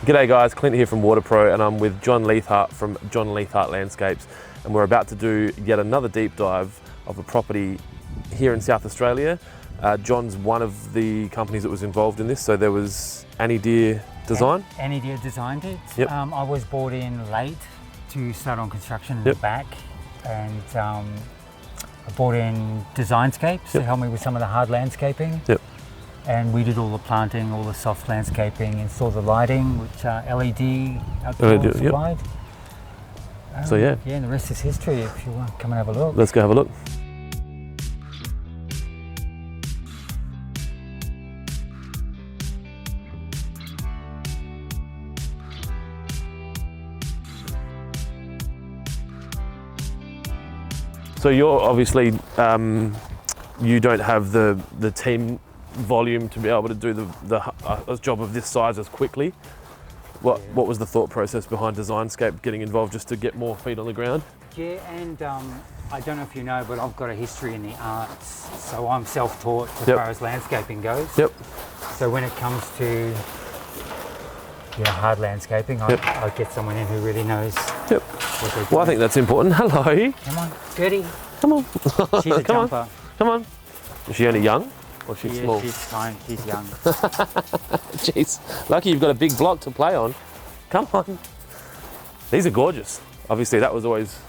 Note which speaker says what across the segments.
Speaker 1: G'day guys, Clint here from Waterpro, and I'm with John Leathart from John Leathart Landscapes, and we're about to do yet another deep dive of a property here in South Australia. John's one of the companies that was involved in this, so there was Annie Deer Design.
Speaker 2: Annie Deer designed it.
Speaker 1: Yep.
Speaker 2: I was brought in late to start on construction in the back, and I brought in Designscapes to help me with some of the hard landscaping.
Speaker 1: Yep.
Speaker 2: And we did all the planting, all the soft landscaping, installed the lighting, which LED outdoor supplied.
Speaker 1: So yeah,
Speaker 2: and the rest is history. If you want to come and have a look.
Speaker 1: Let's go have a look. So you're obviously, you don't have the team volume to be able to do the job of this size as quickly. What was the thought process behind Designscape getting involved, just to get more feet on the ground?
Speaker 2: Yeah, and I don't know if you know, but I've got a history in the arts, so I'm self-taught as far as landscaping goes.
Speaker 1: Yep.
Speaker 2: So when it comes to hard landscaping, I get someone in who really knows.
Speaker 1: Yep. Well, I think that's important. Hello.
Speaker 2: Come on, Gertie.
Speaker 1: Come on.
Speaker 2: She's a
Speaker 1: Come
Speaker 2: jumper.
Speaker 1: on. Come on. Is she only young? Or she's small?
Speaker 2: She's fine. She's young.
Speaker 1: Jeez, lucky you've got a big block to play on. Come on. These are gorgeous. Obviously, that was always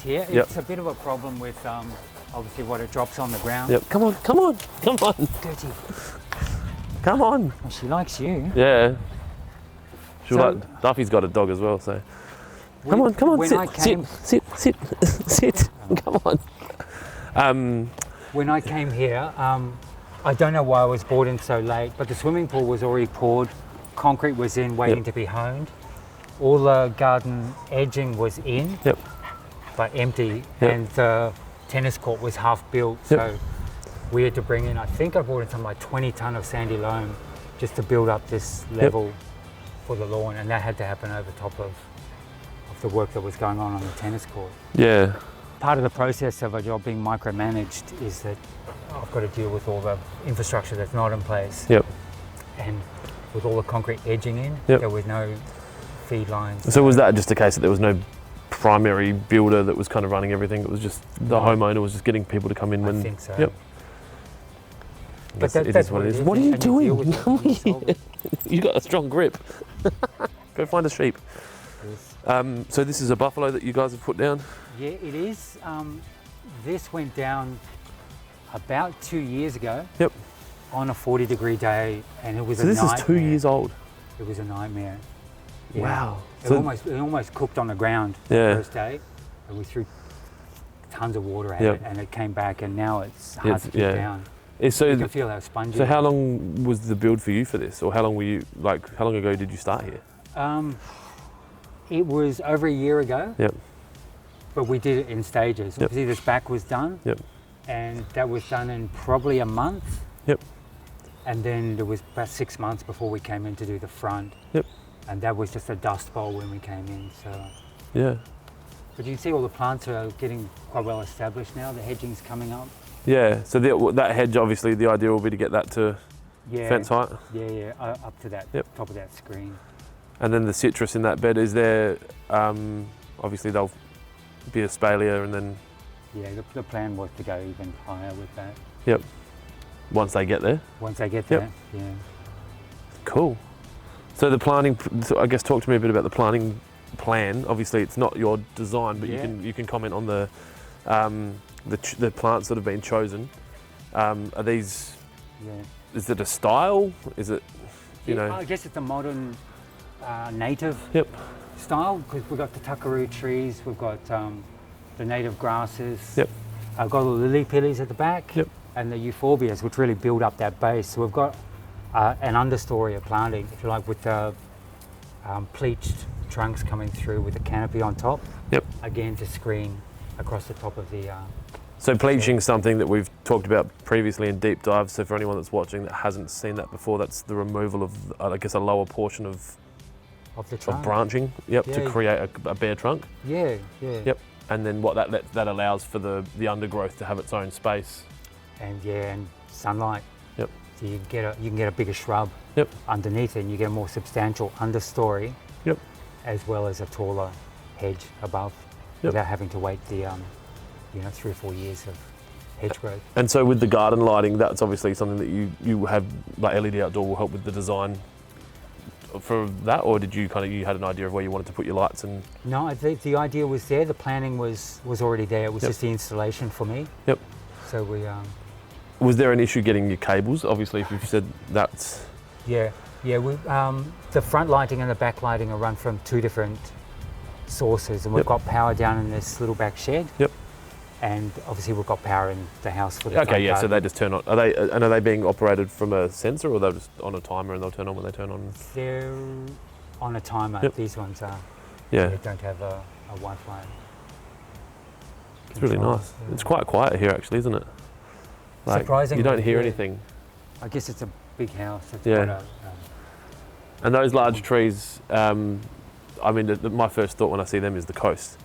Speaker 2: here.
Speaker 1: Yep.
Speaker 2: It's a bit of a problem with obviously what it drops on the ground.
Speaker 1: Yep. Come on, come on, come on.
Speaker 2: Gertie.
Speaker 1: Come on.
Speaker 2: Well, she likes you.
Speaker 1: Yeah. Duffy's got a dog as well, so. Come on, come on, sit. Come on.
Speaker 2: When I came here, I don't know why I was brought in so late, but the swimming pool was already poured, concrete was in, waiting to be honed. All the garden edging was in, but empty, and the tennis court was half built, so we had to bring in, I think I brought in something like 20 tonne of sandy loam just to build up this level for the lawn, and that had to happen over top of the work that was going on the tennis court.
Speaker 1: Yeah.
Speaker 2: Part of the process of a job being micromanaged is that I've got to deal with all the infrastructure that's not in place.
Speaker 1: Yep.
Speaker 2: And with all the concrete edging in, there was no feed lines.
Speaker 1: So was that just a case that there was no primary builder that was kind of running everything? It was just the homeowner was just getting people to come in when...
Speaker 2: I think so.
Speaker 1: Yep.
Speaker 2: But that's what it is.
Speaker 1: What are you doing? You got a strong grip. Go find a sheep.
Speaker 2: Yes.
Speaker 1: So this is a buffalo that you guys have put down?
Speaker 2: Yeah, it is. This went down about 2 years ago. Yep. On a 40-degree day, and it was a nightmare.
Speaker 1: So this is 2 years old?
Speaker 2: It was a nightmare. Yeah.
Speaker 1: Wow.
Speaker 2: It almost cooked on the ground the first day, and we threw tons of water at it, and it came back, and now it's hard to keep down.
Speaker 1: So
Speaker 2: you can feel how spongy.
Speaker 1: So how long was the build for you for this, or how long were you how long ago did you start here?
Speaker 2: It was over a year ago.
Speaker 1: Yep.
Speaker 2: But we did it in stages. Obviously, this back was done. Yep. And that was done in probably a month. Yep. And then there was about 6 months before we came in to do the front. Yep. And that was just a dust bowl when we came in. So. Yeah. But you can see all the plants are getting quite well established now. The hedging's coming up. Yeah. So that hedge, obviously, the idea will be to get that to fence height. Yeah. Up to that top of that screen. And then the citrus in that bed, is there, obviously they'll be espalier and then... Yeah, the plan was to go even higher with that. Yep. Once they get there? Once they get there, yeah. Cool. So the planting, I guess talk to me a bit about the planting plan. Obviously it's not your design, but you can comment on the plants that have been chosen. Are these, is it a style? Is it, you know? I guess it's a modern native style, because we've got the tuckaroo trees, we've got the native grasses. Yep. I've got the lily pillies at the back, and the euphorbias, which really build up that base. So we've got an understory of planting, if you like, with the pleached trunks coming through with a canopy on top. Yep. Again, to screen across the top of the... So pleaching is something that we've talked about previously in deep dives. So for anyone that's watching that hasn't seen that before, that's the removal of, I guess, a lower portion of the trunk. Of branching, to create a bare trunk. Yep. And then what that allows for the undergrowth to have its own space. And and sunlight. Yep. So you can get a bigger shrub underneath it, and you get a more substantial understory, as well as a taller hedge above, without having to wait the 3 or 4 years of hedge growth.
Speaker 1: And so with the garden lighting, that's obviously something that you have, like LED outdoor will help with the design for that, or did you you had an idea of where you wanted to put your lights? And
Speaker 2: no, the idea was there. The planning was already there. It was just the installation for me.
Speaker 1: Yep.
Speaker 2: So we.
Speaker 1: Was there an issue getting your cables? Obviously, if you've said that's.
Speaker 2: Yeah. We, the front lighting and the back lighting are run from 2 different sources, and we've got power down in this little back shed. Yep. And obviously we've got power in the house for the front garden.
Speaker 1: So they just turn on. Are they being operated from a sensor, or they're just on a timer and they'll turn on when they turn on?
Speaker 2: They're on a timer. These ones are.
Speaker 1: Yeah.
Speaker 2: They don't have a Wi-Fi.
Speaker 1: It's really nice. Yeah. It's quite quiet here, actually, isn't it? Like,
Speaker 2: surprisingly,
Speaker 1: you don't hear anything.
Speaker 2: I guess it's a big house. It's
Speaker 1: and those large trees. My first thought when I see them is the coast.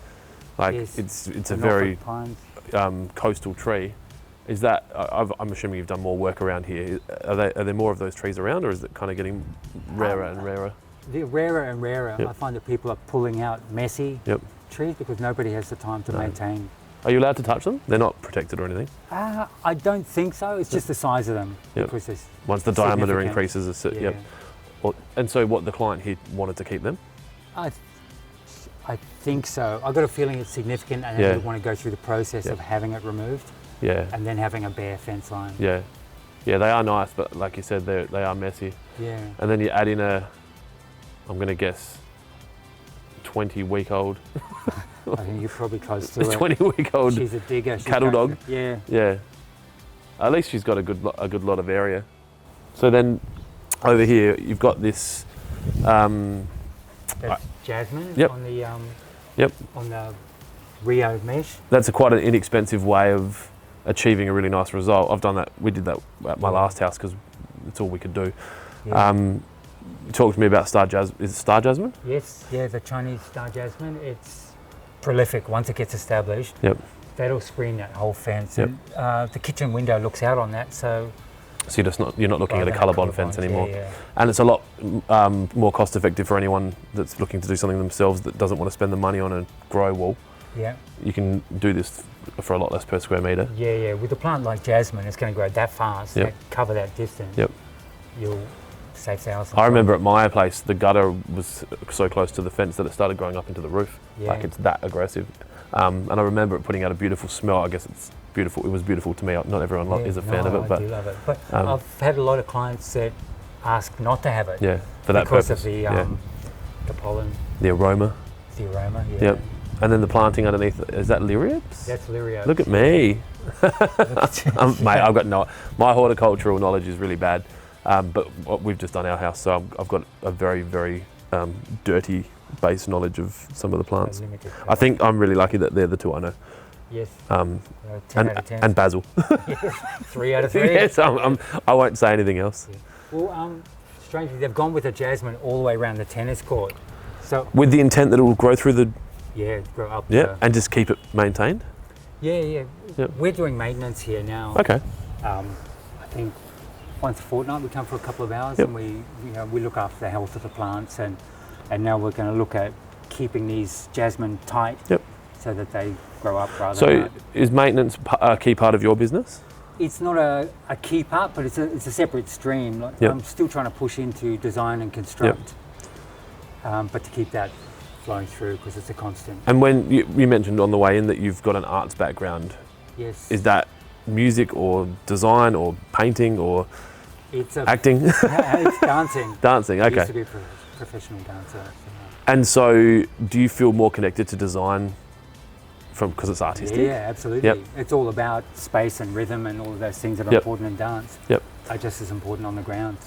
Speaker 1: Like it's a very coastal tree. Is that? I'm assuming you've done more work around here. Are there more of those trees around, or is it kind of getting rarer and rarer?
Speaker 2: They're rarer and rarer. I find that people are pulling out messy trees because nobody has the time to maintain.
Speaker 1: Are you allowed to touch them? They're not protected or anything?
Speaker 2: I don't think so. It's just the size of them. Because
Speaker 1: once the diameter increases, and so what, the client here wanted to keep them?
Speaker 2: I think so. I've got a feeling it's significant, and they want to go through the process of having it removed. Yeah. And then having a bare fence line. Yeah.
Speaker 1: Yeah, they are nice, but like you said, they are messy. Yeah. And then you add in I'm going to guess, 20-week-old.
Speaker 2: I think you're probably close to it.
Speaker 1: 20-week-old.
Speaker 2: She's a digger.
Speaker 1: Cattle dog.
Speaker 2: Yeah.
Speaker 1: Yeah. At least she's got a good lot of area. So then, over here you've got this.
Speaker 2: That's jasmine on the on the Rio mesh.
Speaker 1: That's quite an inexpensive way of achieving a really nice result. I've done that. We did that at my last house because it's all we could do. Yeah. Talk to me about star jasmine. Is it star jasmine?
Speaker 2: Yes. Yeah, the Chinese star jasmine. It's prolific once it gets established. Yep. That'll screen that whole fence. Yep. And the kitchen window looks out on that, so.
Speaker 1: So you're not looking at a colour-bond fence anymore. Yeah. And it's a lot more cost-effective for anyone that's looking to do something themselves that doesn't want to spend the money on a grow wall. Yeah. You can do this for a lot less per square metre.
Speaker 2: Yeah. With a plant like jasmine, it's going to grow that fast, cover that distance. Yep. You'll save thousands.
Speaker 1: I remember at my place, the gutter was so close to the fence that it started growing up into the roof. Yeah. Like it's that aggressive. And I remember it putting out a beautiful smell. I guess it's beautiful. It was beautiful to me. Not everyone is a fan of it,
Speaker 2: but I do love it. But I've had a lot of clients that ask not to have it.
Speaker 1: Yeah, for that
Speaker 2: because
Speaker 1: purpose.
Speaker 2: Of the pollen.
Speaker 1: The aroma.
Speaker 2: The aroma. Yeah.
Speaker 1: Yep. And then the planting underneath. Is that Lyriaps?
Speaker 2: That's Lyriaps.
Speaker 1: Look at me. Mate, I've got my horticultural knowledge is really bad. But we've just done our house, so I've got a very, very dirty base knowledge of some of the plants. I think I'm really lucky that they're the two I know.
Speaker 2: Yes.
Speaker 1: 10 out of 10. And basil.
Speaker 2: Yes. 3 out of 3.
Speaker 1: Yes, I won't say anything else.
Speaker 2: Yeah. Well, strangely, they've gone with a jasmine all the way around the tennis court. So
Speaker 1: with the intent that it will grow through the.
Speaker 2: Yeah, grow up.
Speaker 1: Yeah, and just keep it maintained.
Speaker 2: Yeah. We're doing maintenance here now.
Speaker 1: Okay.
Speaker 2: I think once a fortnight we come for a couple of hours and we look after the health of the plants and now we're going to look at keeping these jasmine tight so that they grow up rather.
Speaker 1: So is maintenance a key part of your business?
Speaker 2: It's not a key part, but it's a separate stream. Like, I'm still trying to push into design and construct, but to keep that flowing through because it's a constant.
Speaker 1: And when you mentioned on the way in that you've got an arts background,
Speaker 2: yes,
Speaker 1: is that music or design or painting or acting?
Speaker 2: It's dancing.
Speaker 1: Dancing, okay.
Speaker 2: I used to be a professional dancer. So.
Speaker 1: And so do you feel more connected to design because it's artistic?
Speaker 2: Yeah, absolutely. Yep. It's all about space and rhythm and all of those things that are important in dance. Are just as important on the ground.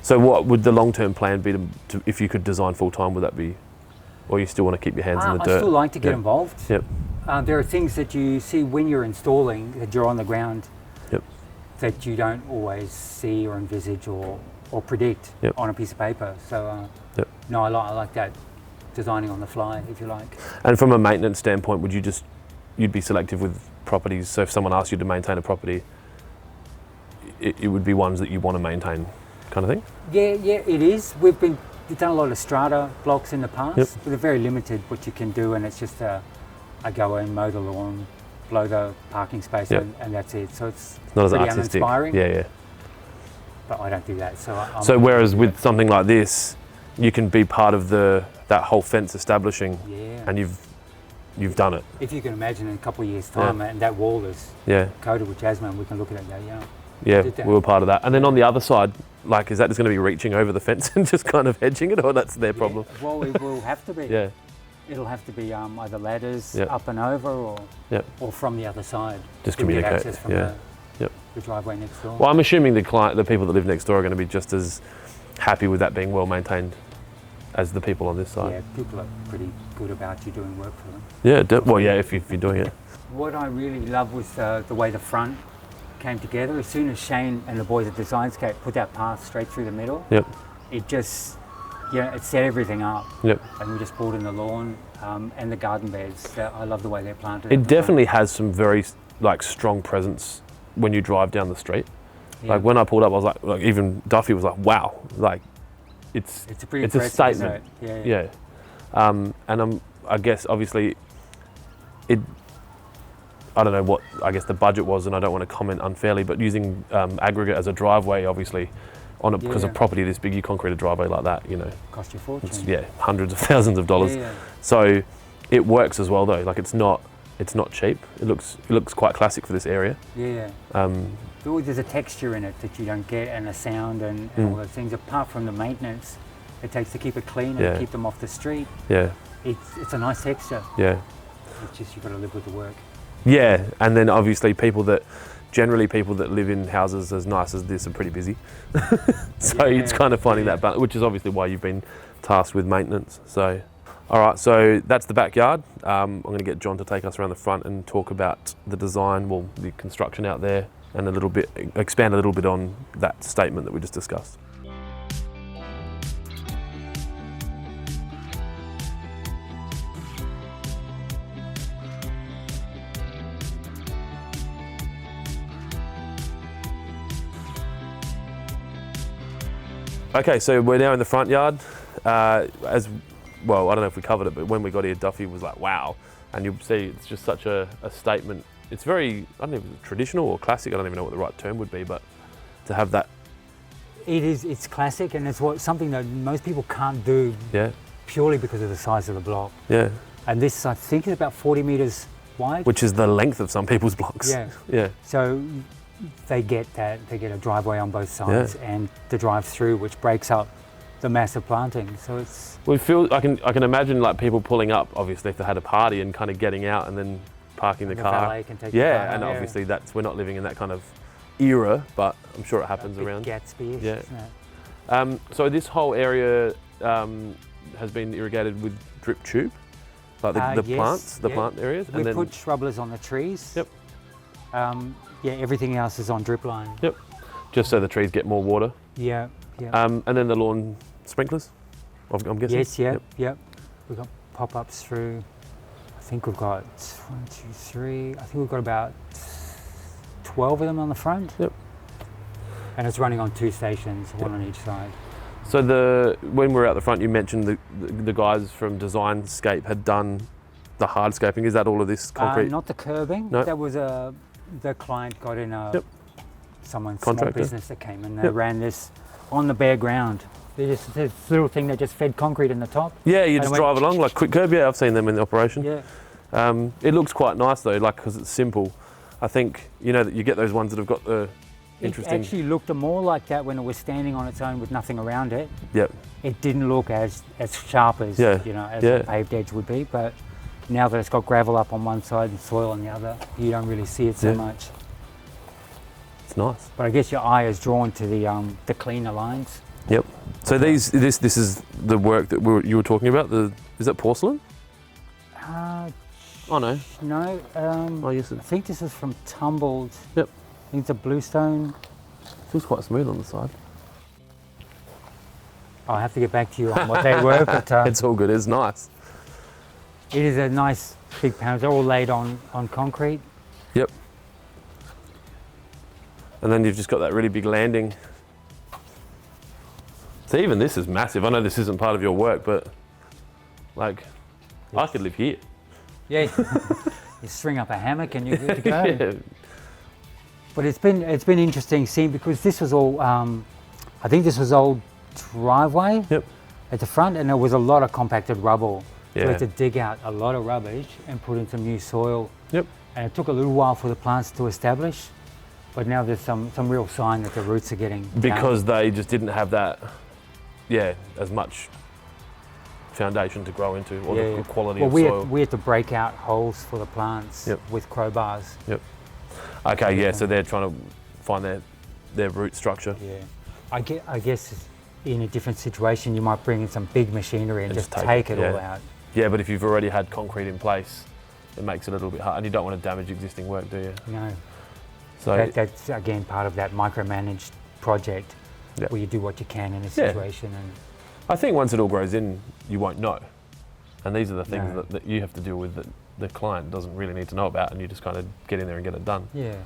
Speaker 1: So what would the long-term plan be to if you could design full-time? Would that be, or you still want to keep your hands in the dirt?
Speaker 2: I still like to get involved. There are things that you see when you're installing that you're on the ground that you don't always see or envisage or predict on a piece of paper. So no, I like that designing on the fly, if you like.
Speaker 1: And from a maintenance standpoint, you'd be selective with properties? So if someone asked you to maintain a property, it would be ones that you want to maintain, kind of thing.
Speaker 2: Yeah, it is. We've done a lot of strata blocks in the past,
Speaker 1: Yep.
Speaker 2: but they're very limited what you can do, and it's just I go in, mow the lawn, blow the parking space,
Speaker 1: Yep.
Speaker 2: and that's it. So it's
Speaker 1: Not as
Speaker 2: pretty
Speaker 1: artistic.
Speaker 2: uninspiring.
Speaker 1: Yeah.
Speaker 2: But I don't do that.
Speaker 1: So whereas with something like this, you can be part of that whole fence establishing, and you've done it.
Speaker 2: If you can imagine in a couple of years' time, and that wall is coated with jasmine, we can look at it and go,
Speaker 1: yeah, we were part of that. And then on the other side, like, is that just going to be reaching over the fence and just kind of hedging it, or that's their problem?
Speaker 2: Well, it will have to be.
Speaker 1: Yeah.
Speaker 2: It'll have to be either ladders up and over, or from the other side.
Speaker 1: Just
Speaker 2: to get
Speaker 1: communicate.
Speaker 2: access from the driveway next door.
Speaker 1: Well, I'm assuming the people that live next door are going to be just as happy with that being well maintained as the people on this side.
Speaker 2: Yeah, people are pretty good about you doing work for them.
Speaker 1: Yeah, if you're doing it.
Speaker 2: What I really love was the way the front came together. As soon as Shane and the boys at Designscape put that path straight through the middle, it just, it set everything up.
Speaker 1: Yep.
Speaker 2: And we just brought in the lawn and the garden beds. I love the way they're planted.
Speaker 1: It definitely has some very strong presence when you drive down the street. Yeah. Like when I pulled up, I was like even Duffy was like, wow, like it's a statement. Yeah. And I guess obviously I don't know what the budget was, and I don't want to comment unfairly, but using aggregate as a driveway, obviously, because of property this big, you concrete a driveway like that,
Speaker 2: cost you a fortune.
Speaker 1: Hundreds of thousands of dollars. Yeah. So it works as well though. Like it's not cheap. It looks quite classic for this area.
Speaker 2: Yeah. There's a texture in it that you don't get, and a sound and all those things. Apart from the maintenance it takes to keep it clean and keep them off the street. Yeah. It's a nice texture. Yeah. It's just you've got to live with the work.
Speaker 1: Yeah, and then obviously people that live in houses as nice as this are pretty busy. So it's kind of finding that balance, which is obviously why you've been tasked with maintenance. So, all right, so that's the backyard. I'm going to get John to take us around the front and talk about the design, the construction out there, and expand a little bit on that statement that we just discussed. Okay, so we're now in the front yard. As well, I don't know if we covered it, but when we got here, Duffy was like, wow. And you'll see it's just such a statement. It's very, I don't know if it's traditional or classic, I don't even know what the right term would be, but to have that.
Speaker 2: It's classic, and it's something that most people can't do purely because of the size of the block. Yeah. And this, I think, is about 40 metres wide.
Speaker 1: Which is the length of some people's blocks. Yeah. Yeah.
Speaker 2: So they get that, they get a driveway on both sides and the drive through, which breaks up the massive planting. So it's.
Speaker 1: I can imagine like people pulling up, obviously, if they had a party and kind of getting out and then parking the car.
Speaker 2: Valet can take the car out,
Speaker 1: and obviously we're not living in that kind of era, but I'm sure it happens around.
Speaker 2: Gatsby-ish, isn't it?
Speaker 1: So this whole area has been irrigated with drip tube, like the plants, plant areas.
Speaker 2: We put shrubblers on the trees. Yep. Everything else is on drip line.
Speaker 1: Yep. Just so the trees get more water.
Speaker 2: Yeah.
Speaker 1: And then the lawn sprinklers, I'm guessing.
Speaker 2: Yes. Yep. We've got pop-ups through. I think we've got 1, 2, 3. I think we've got about 12 of them on the front. Yep. And it's running on 2 stations, one on each side.
Speaker 1: So when we were out the front, you mentioned the guys from Designscape had done the hardscaping. Is that all of this concrete?
Speaker 2: Not the curbing. No. That was the client got in someone's small business that came and they ran this on the bare ground. This little thing that just fed concrete in the top. Yeah, you just drive along like quick curb. Yeah, I've seen them in the operation. Yeah. It looks quite nice though, like because it's simple. I think that you get those ones that have got the interesting. It actually looked more like that when it was standing on its own with nothing around it. Yep. It didn't look as sharp as as a paved edge would be, but now that it's got gravel up on one side and soil on the other, you don't really see it so much. It's nice. But I guess your eye is drawn to the cleaner lines. Yep. So this is the work that you were talking about. Is that porcelain? Oh no. No. Yes. I think this is from Tumbled. Yep. I think it's a bluestone. Feels quite smooth on the side. I'll have to get back to you on what they were, but it's all good. It's nice. It is a nice big panel. They're all laid on concrete. Yep.
Speaker 1: And then you've just got that really big landing. So even this is massive. I know this isn't part of your work, but like, I could live here.
Speaker 2: Yeah, you string up a hammock and you're good to go.
Speaker 1: Yeah.
Speaker 2: But it's been interesting seeing, because this was all, I think this was old driveway at the front, and there was a lot of compacted rubble. So we had to dig out a lot of rubbish and put in some new soil. And it took a little while for the plants to establish, but now there's some real sign that the roots are getting
Speaker 1: because they just didn't have that, as much foundation to grow into, or the quality of soil.
Speaker 2: We had to break out holes for the plants with crowbars.
Speaker 1: Okay, so they're trying to find their root structure.
Speaker 2: I guess in a different situation you might bring in some big machinery and just take it all out.
Speaker 1: Yeah, but if you've already had concrete in place, it makes it a little bit hard, and you don't want to damage existing work, do you?
Speaker 2: No.
Speaker 1: So
Speaker 2: that's again part of that micromanaged project where you do what you can in a situation. And
Speaker 1: I think once it all grows in, you won't know. And these are the things that you have to deal with that the client doesn't really need to know about, and you just kind of get in there and get it done.
Speaker 2: Yeah.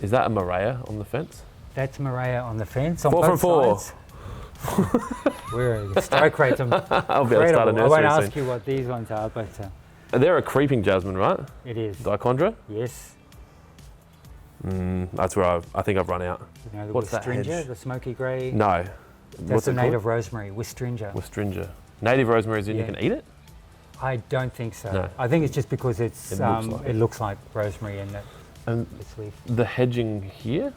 Speaker 1: Is that a Marea on the fence?
Speaker 2: That's Marea on the fence. On
Speaker 1: 4 from 4.
Speaker 2: Sides. We're strike rates.
Speaker 1: I'll be able to start a nursery
Speaker 2: I won't ask
Speaker 1: soon.
Speaker 2: you what these ones are, but
Speaker 1: They're a creeping jasmine, right?
Speaker 2: it is.
Speaker 1: Dichondra?
Speaker 2: Yes.
Speaker 1: That's where I think I've run out.
Speaker 2: You know the
Speaker 1: What's that
Speaker 2: Wistringia,
Speaker 1: hedge?
Speaker 2: the smoky grey.
Speaker 1: No.
Speaker 2: That's a native rosemary, Wistringia.
Speaker 1: Wistringia. Native rosemary is in you can eat it?
Speaker 2: I don't think so.
Speaker 1: No.
Speaker 2: I think it's just because it's
Speaker 1: It looks like
Speaker 2: rosemary and its leaf.
Speaker 1: The hedging here?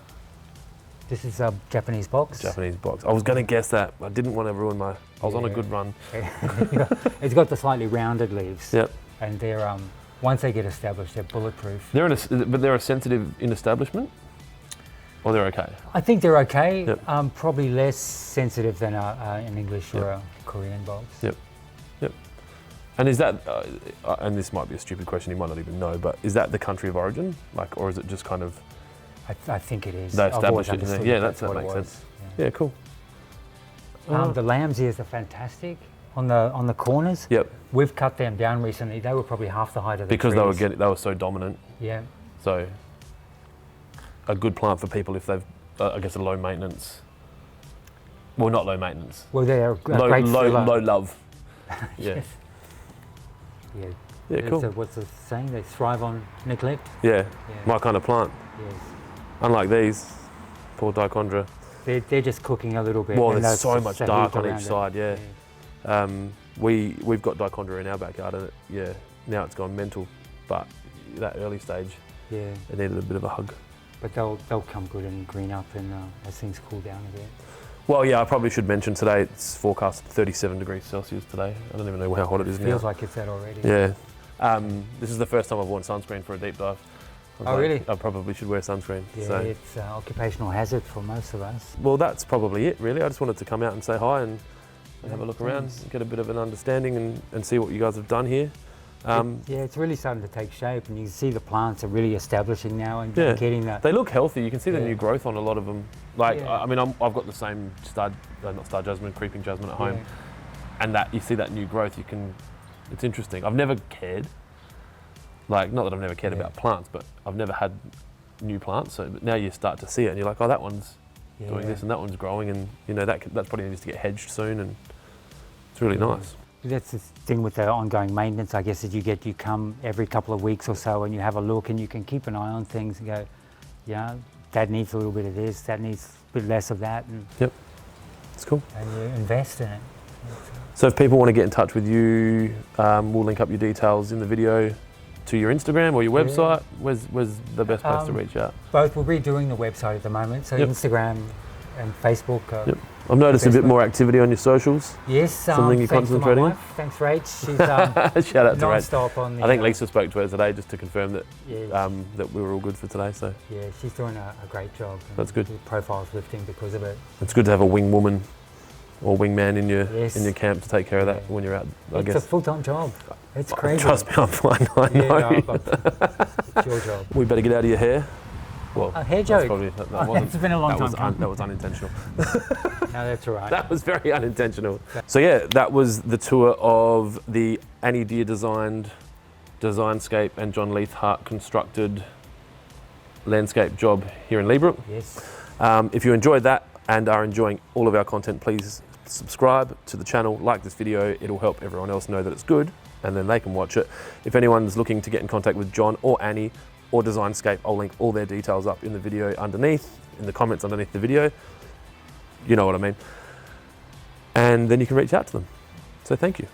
Speaker 2: This is a Japanese box.
Speaker 1: Japanese box. I was going to guess that. I didn't want to ruin I was on a good run.
Speaker 2: It's got the slightly rounded leaves.
Speaker 1: Yep.
Speaker 2: And they're once they get established, they're bulletproof.
Speaker 1: But they're a sensitive in establishment? Or they're okay?
Speaker 2: I think they're okay.
Speaker 1: Yep.
Speaker 2: Probably less sensitive than an English or a Korean box.
Speaker 1: Yep. And is that, and this might be a stupid question, you might not even know, but is that the country of origin? Like, or is it just kind of...
Speaker 2: I think it is.
Speaker 1: They established it in there. Yeah, that makes sense. Yeah, cool.
Speaker 2: The lambs ears are fantastic on the corners.
Speaker 1: Yep.
Speaker 2: We've cut them down recently. They were probably half the height of the
Speaker 1: because
Speaker 2: trees.
Speaker 1: they were so dominant.
Speaker 2: Yeah.
Speaker 1: So a good plant for people if they've, I guess, a low maintenance. Well, not low maintenance.
Speaker 2: Well, they're a great filler.
Speaker 1: Low love.
Speaker 2: Yes. Yeah.
Speaker 1: Yeah, cool.
Speaker 2: What's the saying? They thrive on neglect.
Speaker 1: Yeah. My kind of plant.
Speaker 2: Yes.
Speaker 1: Unlike these, poor Dichondra.
Speaker 2: They're just cooking a little bit.
Speaker 1: Well, there's so much dark on each side.
Speaker 2: Yeah.
Speaker 1: We've got Dichondra in our backyard, and now it's gone mental. But that early stage, it needed a bit of a hug.
Speaker 2: But they'll come good and green up, and as things cool down a bit.
Speaker 1: Well, yeah, I probably should mention today it's forecast 37 degrees Celsius today. I don't even know how hot it is now.
Speaker 2: Feels like it's that already.
Speaker 1: Yeah. This is the first time I've worn sunscreen for a deep dive.
Speaker 2: Really?
Speaker 1: I probably should wear sunscreen.
Speaker 2: Yeah,
Speaker 1: so.
Speaker 2: it's occupational hazard for most of us.
Speaker 1: Well, that's probably it, really. I just wanted to come out and say hi and have a look around, and get a bit of an understanding and see what you guys have done here.
Speaker 2: It's really starting to take shape, and you can see the plants are really establishing now and getting that.
Speaker 1: They look healthy. You can see the new growth on a lot of them. Like, I mean, I've got the same not star jasmine, creeping jasmine at home, and that you see that new growth. It's interesting. I've never cared. Like, not that I've never cared about plants, but I've never had new plants. So but now you start to see it, and you're like, oh, that one's doing this, and that one's growing, and that's probably needs to get hedged soon, and it's really nice.
Speaker 2: That's the thing with the ongoing maintenance, I guess, is you come every couple of weeks or so and you have a look and you can keep an eye on things and go, that needs a little bit of this, that needs a bit less of that. And
Speaker 1: it's cool.
Speaker 2: And you invest in it.
Speaker 1: So if people want to get in touch with you, we'll link up your details in the video to your Instagram or your website. Where's the best place to reach out?
Speaker 2: Both. We're redoing the website at the moment, so Instagram and Facebook.
Speaker 1: I've noticed a bit more activity on your socials.
Speaker 2: Yes,
Speaker 1: something you're concentrating on.
Speaker 2: Thanks, Rach. She's
Speaker 1: shout out to Rach.
Speaker 2: Non-stop on the.
Speaker 1: I think Lisa spoke to her today just to confirm that that we were all good for today. So
Speaker 2: she's doing a great job.
Speaker 1: That's good.
Speaker 2: The profile's lifting because of it.
Speaker 1: It's good to have a wing woman or wingman in your camp to take care of that when you're out. I guess
Speaker 2: it's a full-time job. It's crazy.
Speaker 1: Trust me, I'm fine. I know.
Speaker 2: It's your job.
Speaker 1: We better get out of your hair. Well,
Speaker 2: a hair joke.
Speaker 1: It's
Speaker 2: been a long time.
Speaker 1: That was unintentional.
Speaker 2: No, that's all right.
Speaker 1: That was very unintentional. So that was the tour of the Annie Deere designed Designscape and John Leathart constructed landscape job here in Leabrook.
Speaker 2: Yes.
Speaker 1: If you enjoyed that and are enjoying all of our content, please subscribe to the channel, like this video. It'll help everyone else know that it's good, and then they can watch it. If anyone's looking to get in contact with John or Annie or Designscape, I'll link all their details up in the video underneath, in the comments underneath the video. You know what I mean. And then you can reach out to them. So thank you.